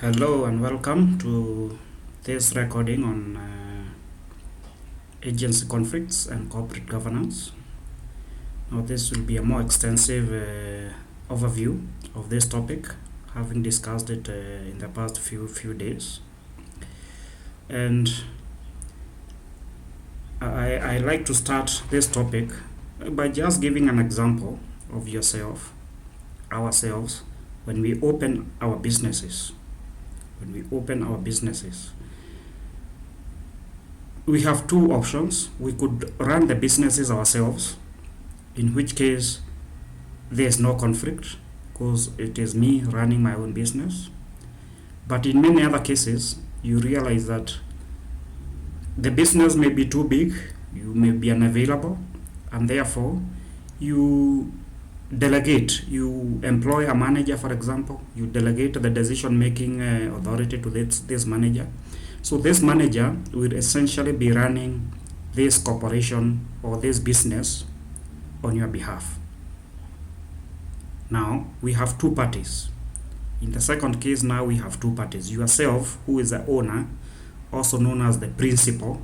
Hello and welcome to this recording on agency conflicts and corporate governance. Now this will be a more extensive overview of this topic, having discussed it in the past few days. And I like to start this topic by just giving an example of ourselves, when we open our businesses. We have two options. We could run the businesses ourselves, in which case there's no conflict because it is me running my own business. But in many other cases, you realize that the business may be too big, you may be unavailable, and therefore you delegate. You employ a manager, for example. You delegate the decision-making authority to this manager. So this manager will essentially be running this corporation or this business on your behalf. Now we have two parties. In the second case, now we have two parties. Yourself, who is the owner, also known as the principal,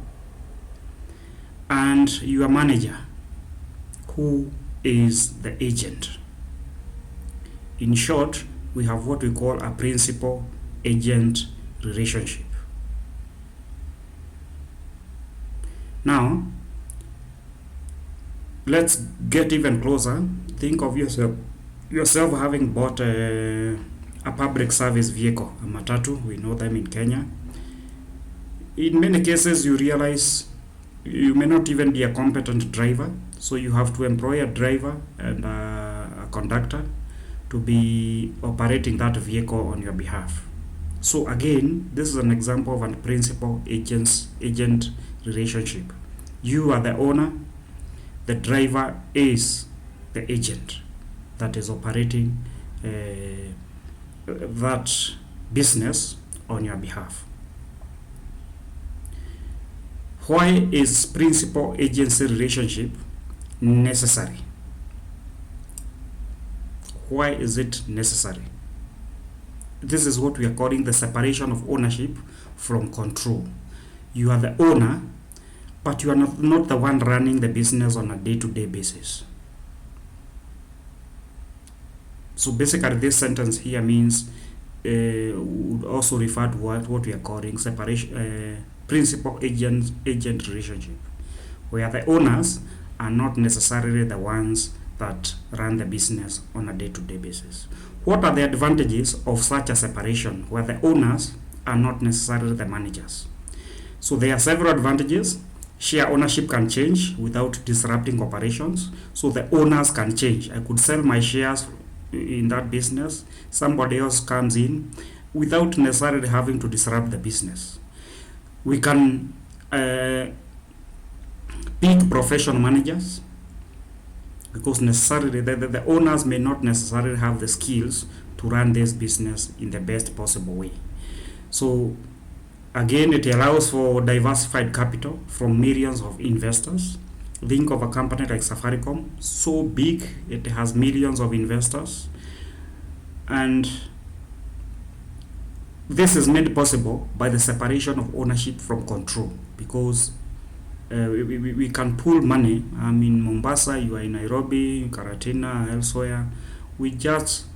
and your manager, who is the agent. In short, we have what we call a principal-agent relationship. Now, let's get even closer. Think of yourself having bought a public service vehicle, a matatu. We know them in Kenya. In many cases, you realize you may not even be a competent driver, so you have to employ a driver and a conductor to be operating that vehicle on your behalf. So again, this is an example of a principal-agent relationship. You are the owner, the driver is the agent that is operating that business on your behalf. Why is principal-agency relationship necessary? Why is it necessary? This is what we are calling the separation of ownership from control. You are the owner, but you are not the one running the business on a day-to-day basis. So basically this sentence here means would also refer to what we are calling separation principal-agent relationship, where the owners are not necessarily the ones that run the business on a day-to-day basis. What are the advantages of such a separation where the owners are not necessarily the managers? So there are several advantages. Share ownership can change without disrupting operations. So the owners can change. I could sell my shares in that business. Somebody else comes in without necessarily having to disrupt the business. We can pick professional managers, because necessarily the owners may not necessarily have the skills to run this business in the best possible way. So again, it allows for diversified capital from millions of investors. Think of a company like Safaricom, so big, it has millions of investors, and this is made possible by the separation of ownership from control, because we can pool money. I'm in Mombasa, you are in Nairobi, Karatina, elsewhere. We just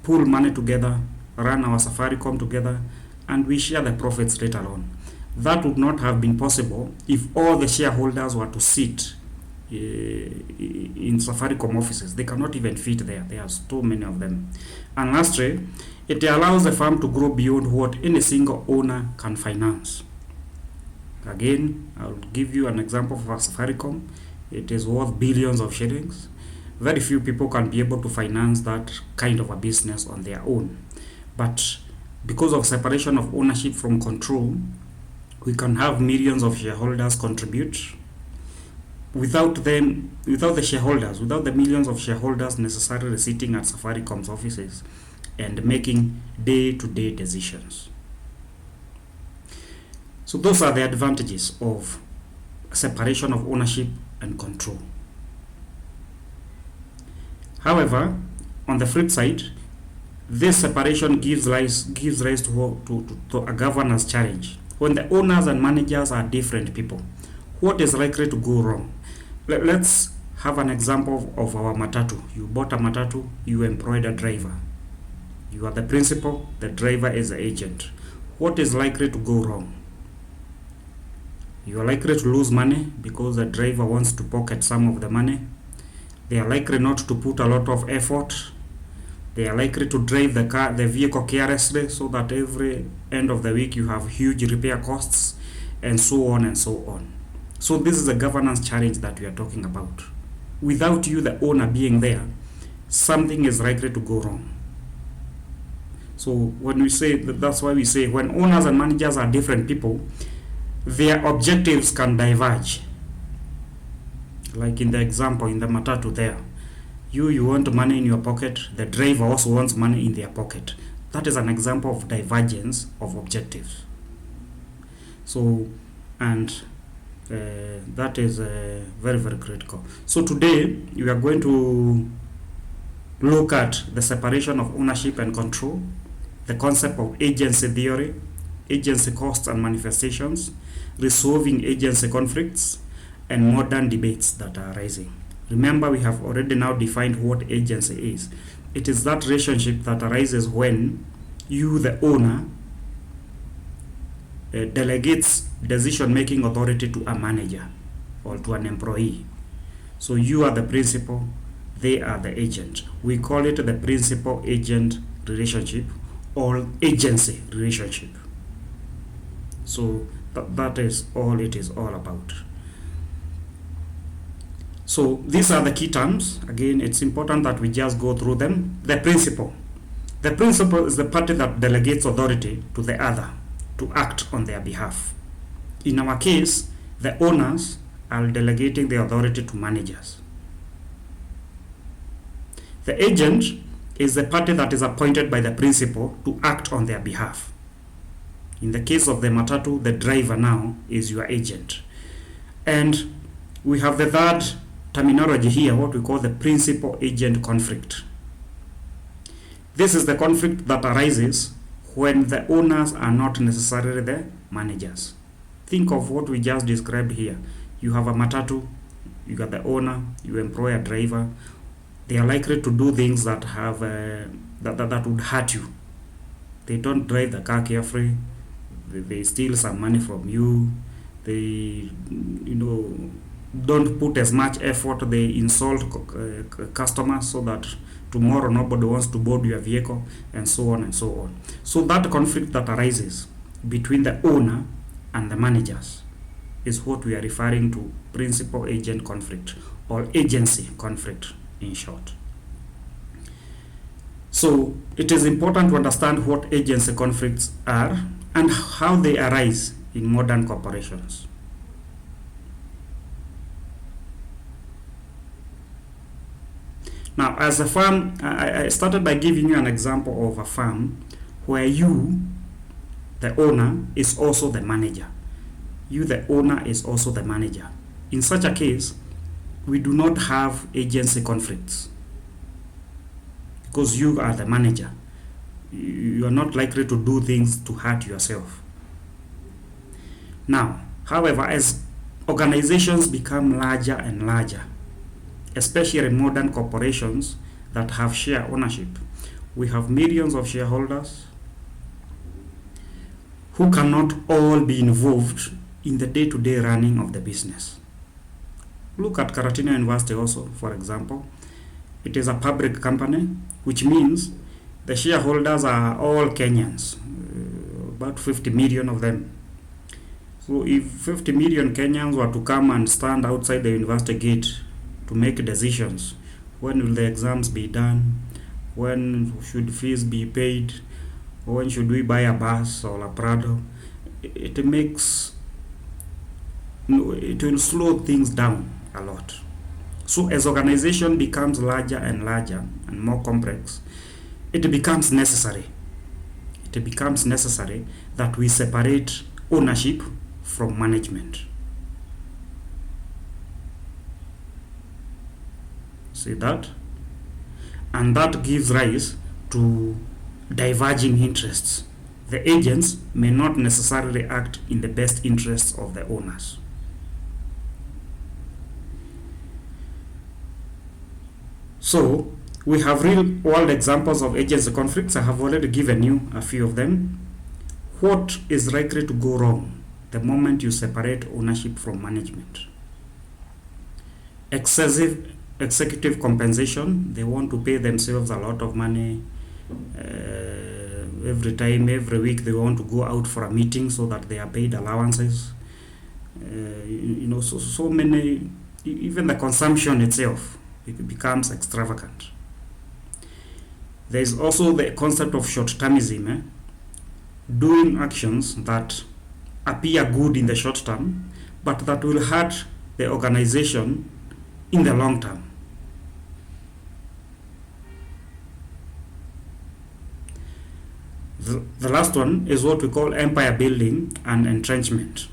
pool money together, run our Safaricom together, and we share the profits later on. That would not have been possible if all the shareholders were to sit in Safaricom offices. They cannot even fit there. There are so many of them. And lastly, it allows the firm to grow beyond what any single owner can finance. Again, I'll give you an example for Safaricom. It is worth billions of shillings. Very few people can be able to finance that kind of a business on their own. But because of separation of ownership from control, we can have millions of shareholders contribute. Without the millions of shareholders necessarily sitting at Safaricom's offices and making day-to-day decisions. So those are the advantages of separation of ownership and control. However, on the flip side, This separation gives rise to a governance challenge. When the owners and managers are different people, what is likely to go wrong? Let's have an example of our matatu. You bought a matatu, you employed a driver. You are the principal, the driver is the agent. What is likely to go wrong? You are likely to lose money because the driver wants to pocket some of the money. They are likely not to put a lot of effort. They are likely to drive the vehicle carelessly, so that every end of the week you have huge repair costs, and so on and so on. So this is a governance challenge that we are talking about. Without you, the owner, being there, something is likely to go wrong. So when we say that's why we say when owners and managers are different people, their objectives can diverge. Like in the example in the matatu there, you want money in your pocket, the driver also wants money in their pocket. That is an example of divergence of objectives. So, and that is very, very critical. So today we are going to look at the separation of ownership and control, the concept of agency theory, agency costs and manifestations, resolving agency conflicts, and modern debates that are arising. Remember, we have already now defined what agency is. It is that relationship that arises when you, the owner, delegates decision-making authority to a manager or to an employee. So you are the principal, they are the agent. We call it the principal-agent relationship or agency relationship. So that is all it is all about. So these are the key terms. Again, it's important that we just go through them. The principal. The principal is the party that delegates authority to the other to act on their behalf. In our case, the owners are delegating the authority to managers. The agent is the party that is appointed by the principal to act on their behalf. In the case of the matatu, the driver now is your agent. And we have the third terminology here, what we call the principal-agent conflict. This is the conflict that arises when the owners are not necessarily the managers. Think of what we just described here. You have a matatu, you got the owner, you employ a driver. They are likely to do things that have that would hurt you. They don't drive the car carefully. They steal some money from you. They, don't put as much effort. They insult customers so that tomorrow nobody wants to board your vehicle, and so on and so on. So that conflict that arises between the owner and the managers is what we are referring to principal-agent conflict or agency conflict in short. So it is important to understand what agency conflicts are and how they arise in modern corporations. Now, as a firm, I started by giving you an example of a firm where you, the owner, is also the manager. You, the owner, is also the manager. In such a case, we do not have agency conflicts because you are the manager. You are not likely to do things to hurt yourself. Now, however, as organizations become larger and larger, especially modern corporations that have share ownership, we have millions of shareholders who cannot all be involved in the day-to-day running of the business. Look at Karatina University also, for example. It is a public company, which means the shareholders are all Kenyans, about 50 million of them. So if 50 million Kenyans were to come and stand outside the university gate to make decisions, when will the exams be done, when should fees be paid, when should we buy a bus or a Prado, it will slow things down a lot. So as organization becomes larger and larger and more complex, it becomes necessary that we separate ownership from management. See that? And that gives rise to diverging interests. The agents may not necessarily act in the best interests of the owners. So, we have real world examples of agency conflicts. I have already given you a few of them. What is likely to go wrong the moment you separate ownership from management? Excessive executive compensation. They want to pay themselves a lot of money every time, every week. They want to go out for a meeting so that they are paid allowances. So many. Even the consumption itself, it becomes extravagant. There is also the concept of short-termism, doing actions that appear good in the short term, but that will hurt the organization in the long term. The last one is what we call empire building and entrenchment.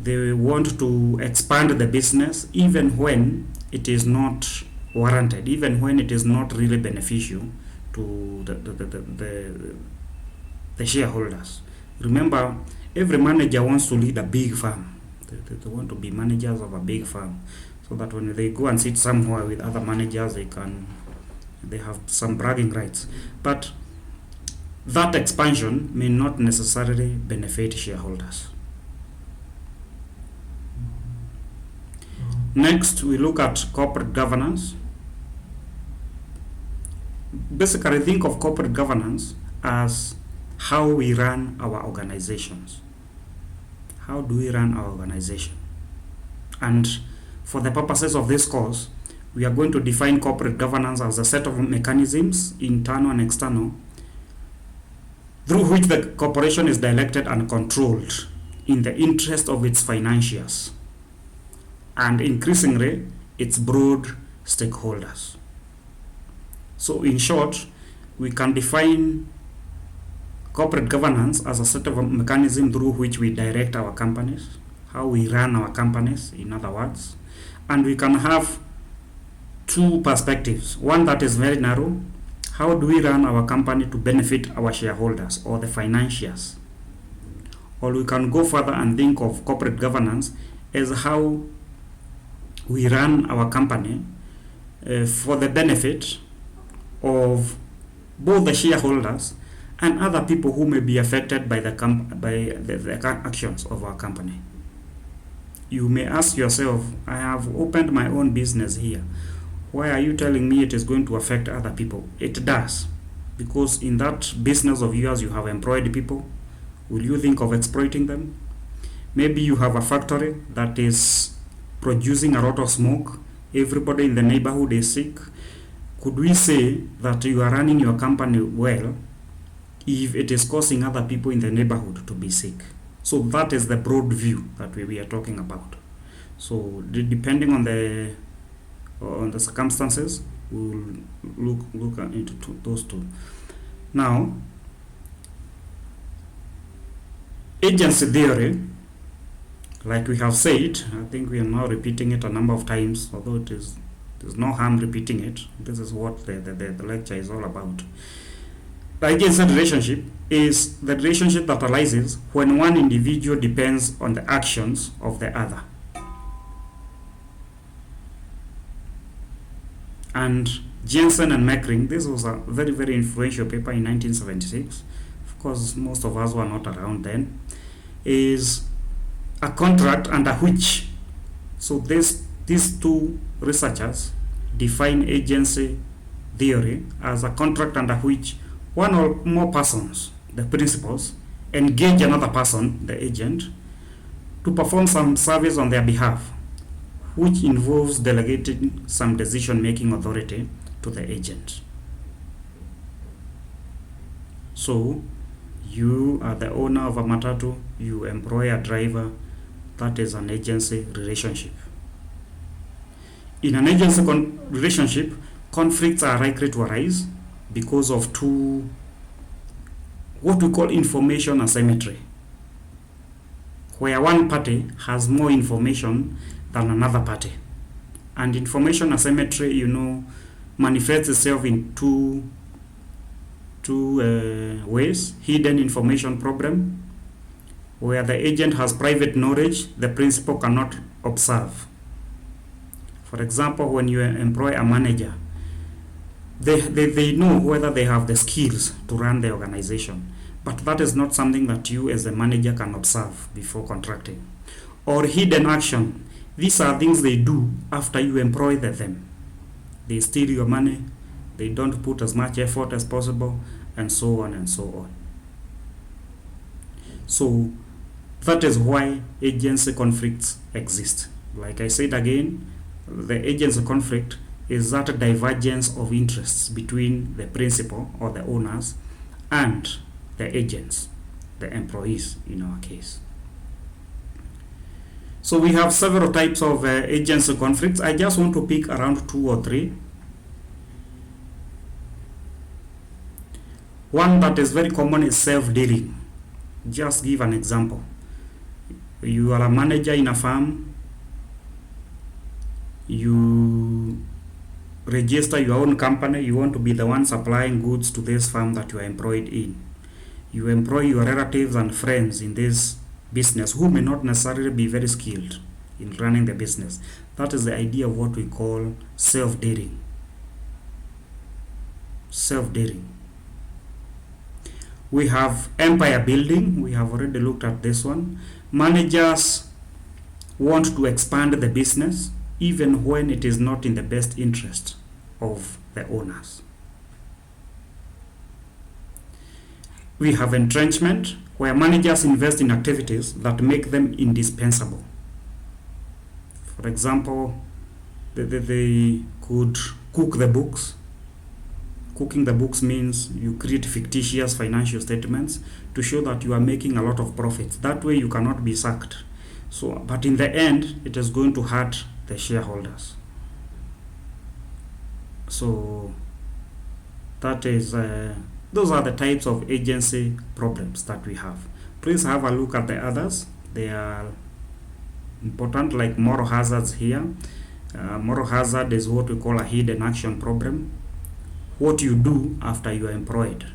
They want to expand the business even when it is not warranted, even when it is not really beneficial to the shareholders. Remember, every manager wants to lead a big firm. They want to be managers of a big firm, so that when they go and sit somewhere with other managers, they have some bragging rights. But that expansion may not necessarily benefit shareholders. Next, we look at corporate governance. Basically, think of corporate governance as how we run our organizations. How do we run our organization? And for the purposes of this course, we are going to define corporate governance as a set of mechanisms, internal and external, through which the corporation is directed and controlled in the interest of its financiers and increasingly its broad stakeholders. So in short, we can define corporate governance as a set of mechanisms through which we direct our companies, how we run our companies, in other words. And we can have two perspectives. One that is very narrow. How do we run our company to benefit our shareholders or the financiers? Or we can go further and think of corporate governance as how we run our company for the benefit of both the shareholders and other people who may be affected by the actions of our company. You may ask yourself, I have opened my own business here. Why are you telling me it is going to affect other people? It does, because in that business of yours you have employed people. Will you think of exploiting them? Maybe you have a factory that is producing a lot of smoke. Everybody in the neighborhood is sick. Could we say that you are running your company well if it is causing other people in the neighborhood to be sick? So that is the broad view that we are talking about. So depending on the circumstances, we will look into those two. Now, agency theory, like we have said, I think we are now repeating it a number of times, although there's no harm repeating it. This is what the lecture is all about. The agency relationship is the relationship that arises when one individual depends on the actions of the other. And Jensen and Meckring, this was a very, very influential paper in 1976. Of course, most of us were not around then. Is a contract under which, so these two researchers define agency theory as a contract under which one or more persons, the principals, engage another person, the agent, to perform some service on their behalf, which involves delegating some decision-making authority to the agent. So, you are the owner of a matatu, you employ a driver. That is an agency relationship. In an agency relationship, conflicts are likely to arise because of two, what we call information asymmetry, where one party has more information than another party. And information asymmetry, manifests itself in two two ways: hidden information problem, where the agent has private knowledge the principal cannot observe. For example, when you employ a manager, they know whether they have the skills to run the organization, but that is not something that you as a manager can observe before contracting. Or hidden action. These are things they do after you employ them. They steal your money, they don't put as much effort as possible, and so on and so on. So that is why agency conflicts exist. Like I said again, the agency conflict is that divergence of interests between the principal or the owners and the agents, the employees in our case. So we have several types of agency conflicts. I just want to pick around 2 or 3. One that is very common is self-dealing. Just give an example. You are a manager in a firm. You register your own company. You want to be the one supplying goods to this firm that you are employed in. You employ your relatives and friends in this business who may not necessarily be very skilled in running the business. That is the idea of what we call self-dealing. Self-dealing. We have empire building. We have already looked at this one. Managers want to expand the business even when it is not in the best interest of the owners. We have entrenchment, where managers invest in activities that make them indispensable. For example, they could cook the books. Cooking the books means you create fictitious financial statements to show that you are making a lot of profits. That way you cannot be sacked. So, but in the end, it is going to hurt the shareholders. So that is those are the types of agency problems that we have. Please have a look at the others. They are important, like moral hazards here. Moral hazard is what we call a hidden action problem. What you do after you are employed,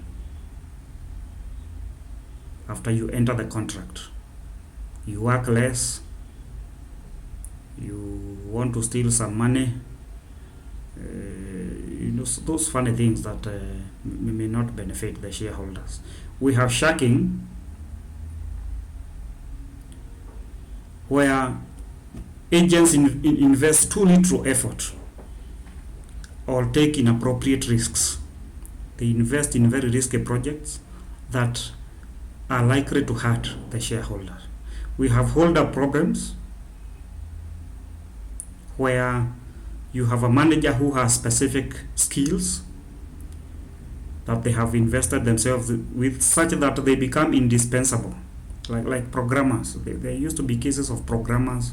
after you enter the contract. You work less, you want to steal some money, those funny things that may not benefit the shareholders. We have shirking, where agents invest too little effort or take inappropriate risks. They invest in very risky projects that are likely to hurt the shareholder. We have hold-up problems, where you have a manager who has specific skills that they have invested themselves with, such that they become indispensable. Like programmers. There used to be cases of programmers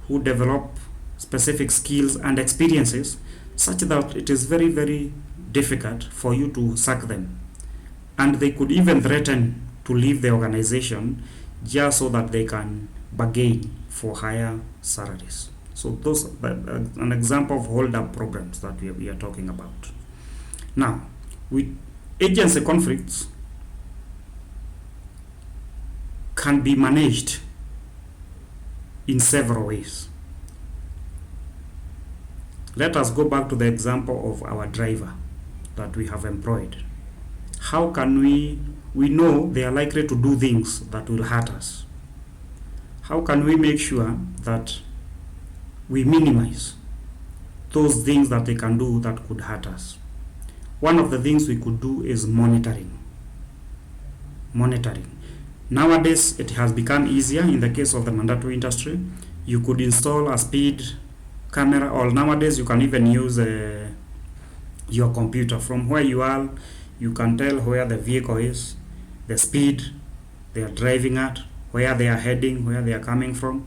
who develop specific skills and experiences such that it is very, very difficult for you to sack them. And they could even threaten to leave the organization just so that they can bargain for higher salaries. So those are an example of hold-up problems that we are talking about. Now, with agency conflicts can be managed in several ways. Let us go back to the example of our driver that we have employed. How can we know they are likely to do things that will hurt us? How can we make sure that we minimize those things that they can do that could hurt us? One of the things we could do is monitoring. Nowadays, it has become easier. In the case of the mandatory industry, you could install a speed camera, or nowadays you can even use your computer. From where you are, you can tell where the vehicle is, the speed they are driving at, where they are heading, where they are coming from.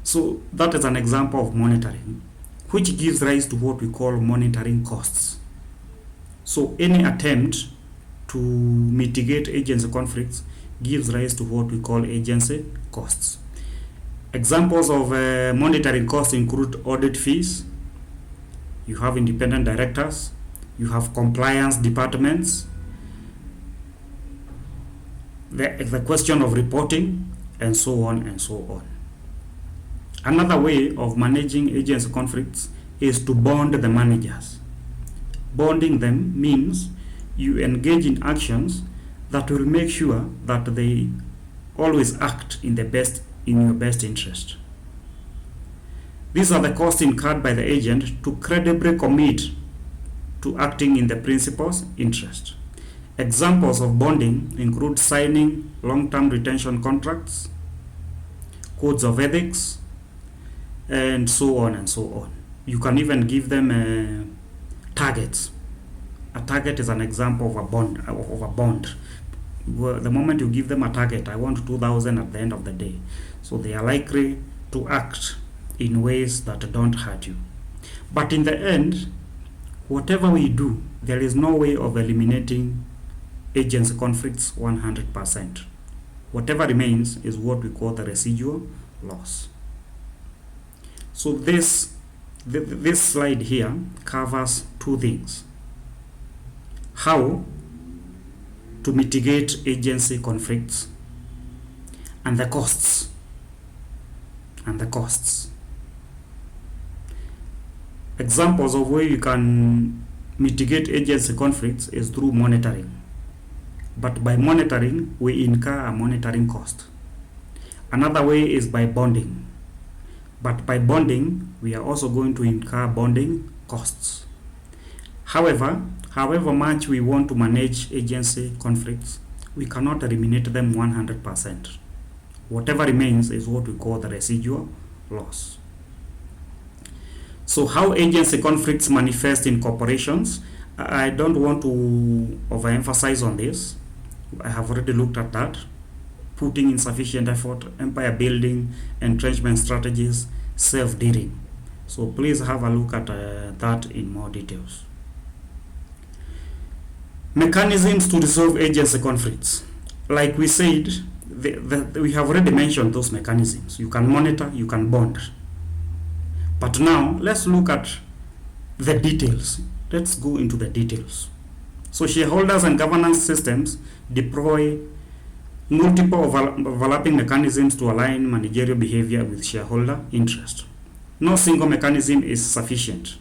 So that is an example of monitoring, which gives rise to what we call monitoring costs. So any attempt to mitigate agency conflicts gives rise to what we call agency costs. Examples of monitoring costs include audit fees. You have independent directors. You have compliance departments. the question of reporting, and so on and so on. Another way of managing agency conflicts is to bond the managers. Bonding them means you engage in actions that will make sure that they always act in your best interest. These are the costs incurred by the agent to credibly commit to acting in the principal's interest. Examples of bonding include signing long-term retention contracts, codes of ethics, and so on and so on. You can even give them targets. A target is an example of a bond. The moment you give them a target, I want 2,000 at the end of the day. So they are likely to act in ways that don't hurt you. But in the end, whatever we do, there is no way of eliminating agency conflicts 100%. Whatever remains is what we call the residual loss. So this slide here covers two things: how to mitigate agency conflicts and the costs. Examples of where you can mitigate agency conflicts is through monitoring. But by monitoring, we incur a monitoring cost. Another way is by bonding. But by bonding, we are also going to incur bonding costs. However much we want to manage agency conflicts, we cannot eliminate them 100%. Whatever remains is what we call the residual loss. So how agency conflicts manifest in corporations, I don't want to overemphasize on this. I have already looked at that. Putting in sufficient effort, empire building, entrenchment strategies, self-dealing. So please have a look at that in more details. Mechanisms to resolve agency conflicts. Like we said, we have already mentioned those mechanisms. You can monitor, you can bond. But now, let's look at the details. Let's go into the details. So shareholders and governance systems deploy multiple overlapping mechanisms to align managerial behavior with shareholder interest. No single mechanism is sufficient.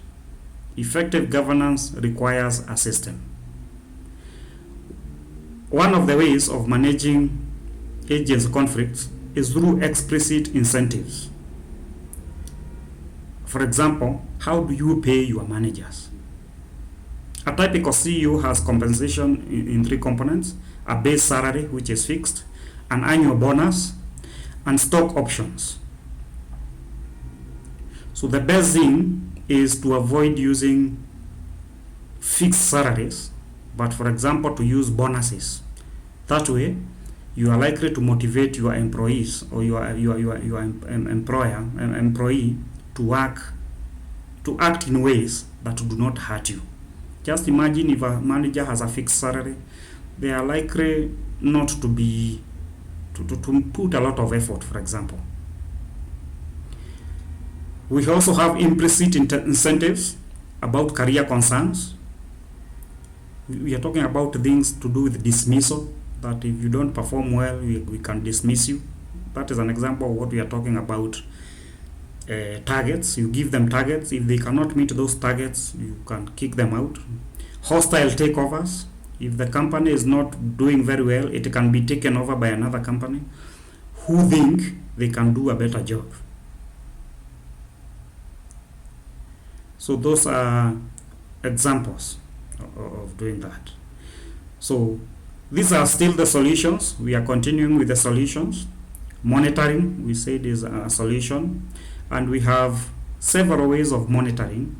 Effective governance requires a system. One of the ways of managing agency conflicts is through explicit incentives. For example, how do you pay your managers? A typical CEO has compensation in three components: a base salary, which is fixed, an annual bonus, and stock options. So the best thing is to avoid using fixed salaries, but for example, to use bonuses. That way, you are likely to motivate your employees or your employee to act in ways that do not hurt you. Just imagine if a manager has a fixed salary, they are likely not to put a lot of effort, for example. We also have implicit incentives about career concerns. We are talking about things to do with dismissal, that if you don't perform well, we can dismiss you. That is an example of what we are talking about. Targets, you give them targets. If they cannot meet those targets, you can kick them out. Hostile takeovers. If the company is not doing very well, it can be taken over by another company who think they can do a better job. So those are examples of doing that. So these are still the solutions. We are continuing with the solutions. Monitoring, we said, is a solution. And we have several ways of monitoring: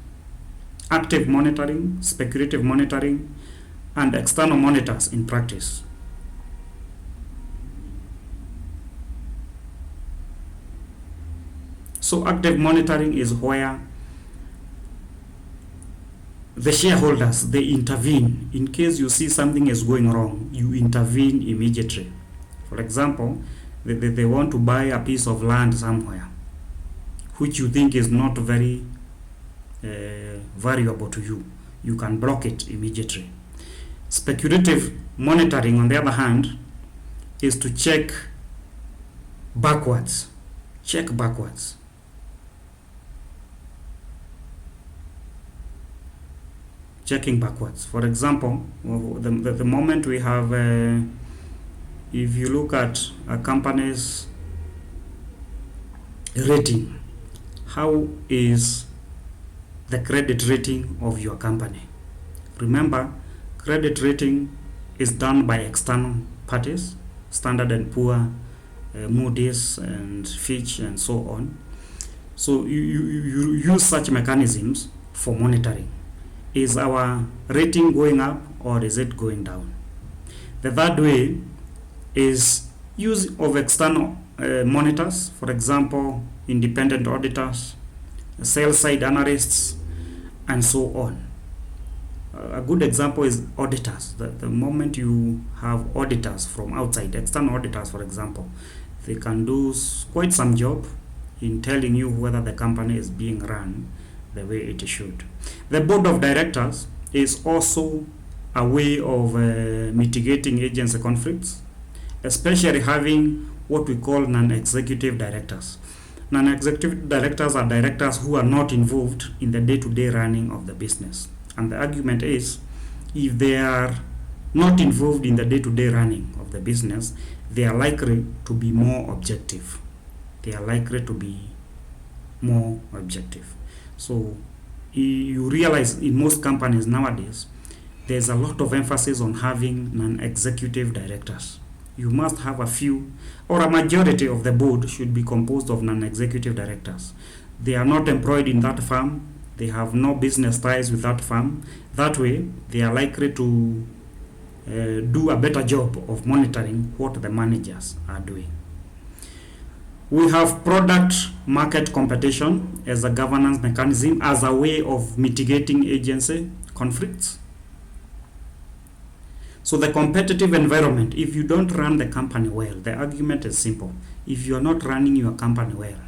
active monitoring, speculative monitoring, and external monitors in practice. So active monitoring is where the shareholders, they intervene. In case you see something is going wrong, you intervene immediately. For example, they want to buy a piece of land somewhere which you think is not very valuable to you. You can block it immediately. Speculative monitoring, on the other hand, is to check backwards. Check backwards. Checking backwards. For example, the moment we have, if you look at a company's rating, how is the credit rating of your company? Remember, credit rating is done by external parties, Standard and Poor, Moody's and Fitch and so on. So you use such mechanisms for monitoring. Is our rating going up or is it going down? The third way is use of external monitors, for example, independent auditors, sales side analysts, and so on. A good example is auditors. The moment you have auditors from outside, external auditors, for example, they can do quite some job in telling you whether the company is being run the way it should. The board of directors is also a way of mitigating agency conflicts, especially having what we call non-executive directors. Non-executive directors are directors who are not involved in the day-to-day running of the business. And the argument is, if they are not involved in the day-to-day running of the business, they are likely to be more objective. They are likely to be more objective. So you realize in most companies nowadays, there's a lot of emphasis on having non-executive directors. You must have a few, or a majority of the board should be composed of non-executive directors. They are not employed in that firm. They have no business ties with that firm. That way, they are likely to do a better job of monitoring what the managers are doing. We have product market competition as a governance mechanism, as a way of mitigating agency conflicts. So the competitive environment, if you don't run the company well, the argument is simple. If you are not running your company well,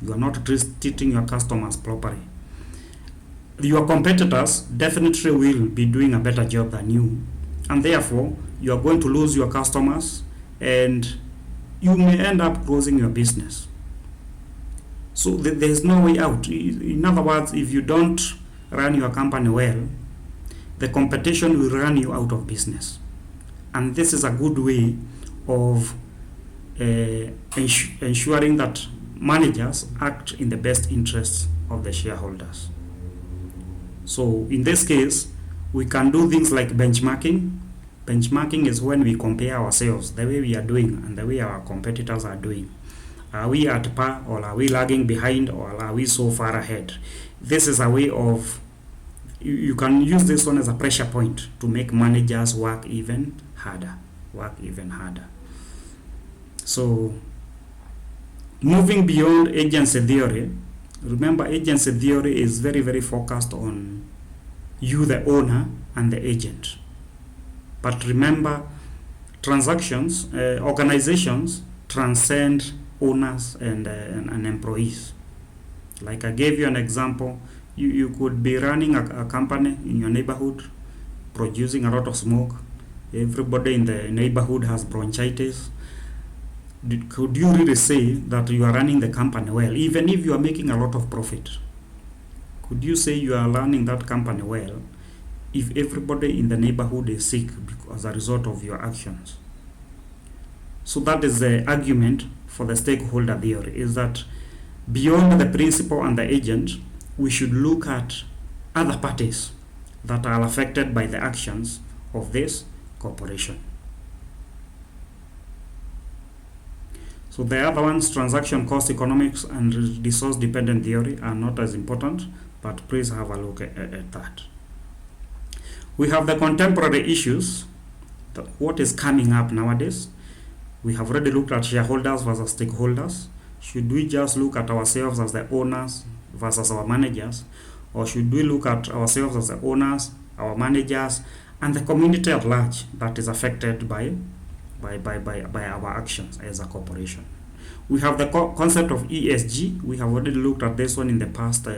you are not treating your customers properly, your competitors definitely will be doing a better job than you, and therefore you are going to lose your customers and you may end up closing your business. So there's no way out. In other words, if you don't run your company well, the competition will run you out of business. And this is a good way of ensuring that managers act in the best interests of the shareholders. So in this case, we can do things like benchmarking. Benchmarking is when we compare ourselves, the way we are doing and the way our competitors are doing. Are we at par, or are we lagging behind, or are we so far ahead? This is a way of, you can use this one as a pressure point to make managers work even harder. So moving beyond agency theory, remember agency theory is very, very focused on you, the owner, and the agent. But remember, transactions, organizations transcend owners and employees. Like I gave you an example, you could be running a company in your neighborhood, producing a lot of smoke. Everybody in the neighborhood has bronchitis. Could you really say that you are running the company well, even if you are making a lot of profit? Could you say you are running that company well if everybody in the neighborhood is sick as a result of your actions? So that is the argument for the stakeholder theory, is that beyond the principal and the agent, we should look at other parties that are affected by the actions of this corporation. So the other ones, transaction cost economics and resource dependent theory, are not as important, but please have a look at that. We have the contemporary issues, what is coming up nowadays. We have already looked at shareholders versus stakeholders. Should we just look at ourselves as the owners versus our managers, or should we look at ourselves as the owners, our managers, and the community at large that is affected by our actions as a corporation? We have the concept of ESG. We have already looked at this one in the past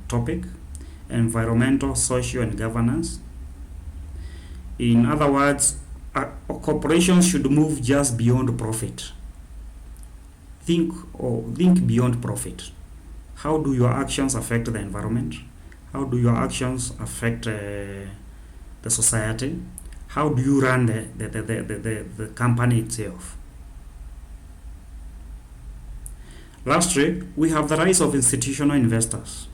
topic, environmental, social, and governance. In other words, corporations should move just beyond profit. Think beyond profit. How do your actions affect the environment? How do your actions affect the society? How do you run the company itself? Lastly, we have the rise of institutional investors.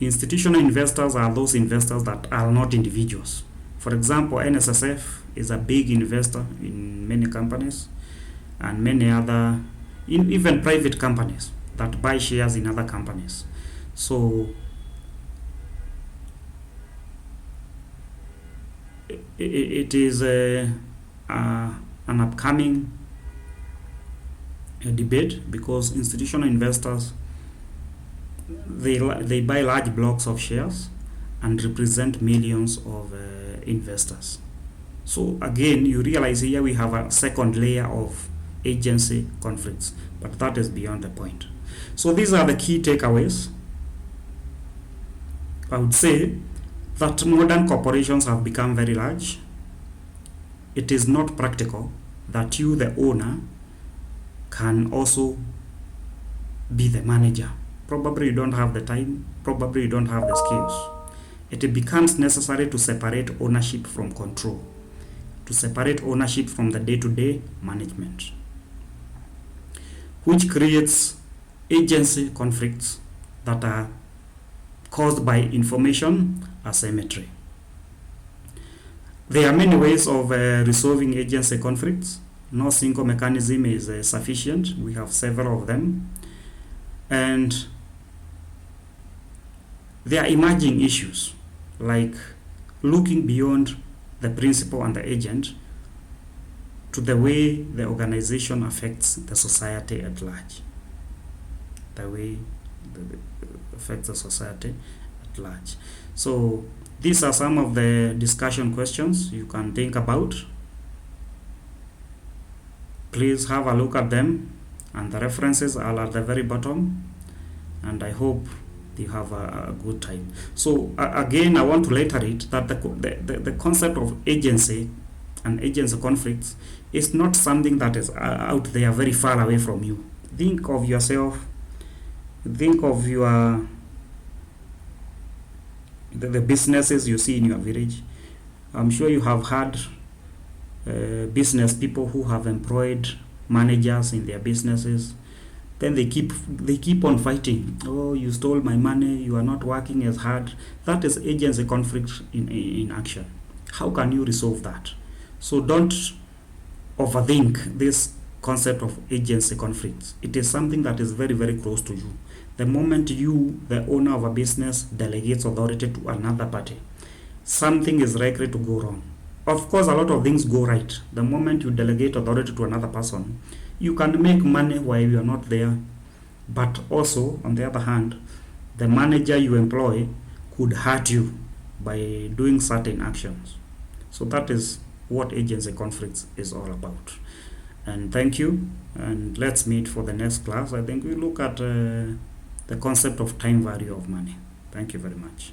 Institutional investors are those investors that are not individuals. For example, NSSF is a big investor in many companies and many other, even private companies that buy shares in other companies. So it is an upcoming debate, because institutional investors, they buy large blocks of shares and represent millions of investors. So again, you realize here we have a second layer of agency conflicts, but that is beyond the point. So these are the key takeaways. I would say that modern corporations have become very large. It is not practical that you, the owner, can also be the manager. Probably you don't have the time, probably you don't have the skills. It becomes necessary to separate ownership from control, to separate ownership from the day-to-day management, which creates agency conflicts that are caused by information asymmetry. There are many ways of resolving agency conflicts. No single mechanism is sufficient. We have several of them. And there are emerging issues like looking beyond the principal and the agent to the way the organization affects the society at large. The way it affects the society at large. So these are some of the discussion questions you can think about. Please have a look at them, and the references are at the very bottom, and I hope you have a good time. So again, I want to reiterate that the concept of agency and agency conflicts is not something that is out there very far away from you. Think of yourself, think of your the businesses you see in your village. I'm sure you have had business people who have employed managers in their businesses. Then they keep on fighting. Oh, you stole my money, you are not working as hard. That is agency conflict in action. How can you resolve that? So don't overthink this concept of agency conflicts. It is something that is very, very close to you. The moment you, the owner of a business, delegates authority to another party, something is likely to go wrong. Of course, a lot of things go right. The moment you delegate authority to another person, you can make money while you are not there. But also, on the other hand, the manager you employ could hurt you by doing certain actions. So that is what agency conflicts is all about. And thank you. And let's meet for the next class. I think we look at the concept of time value of money. Thank you very much.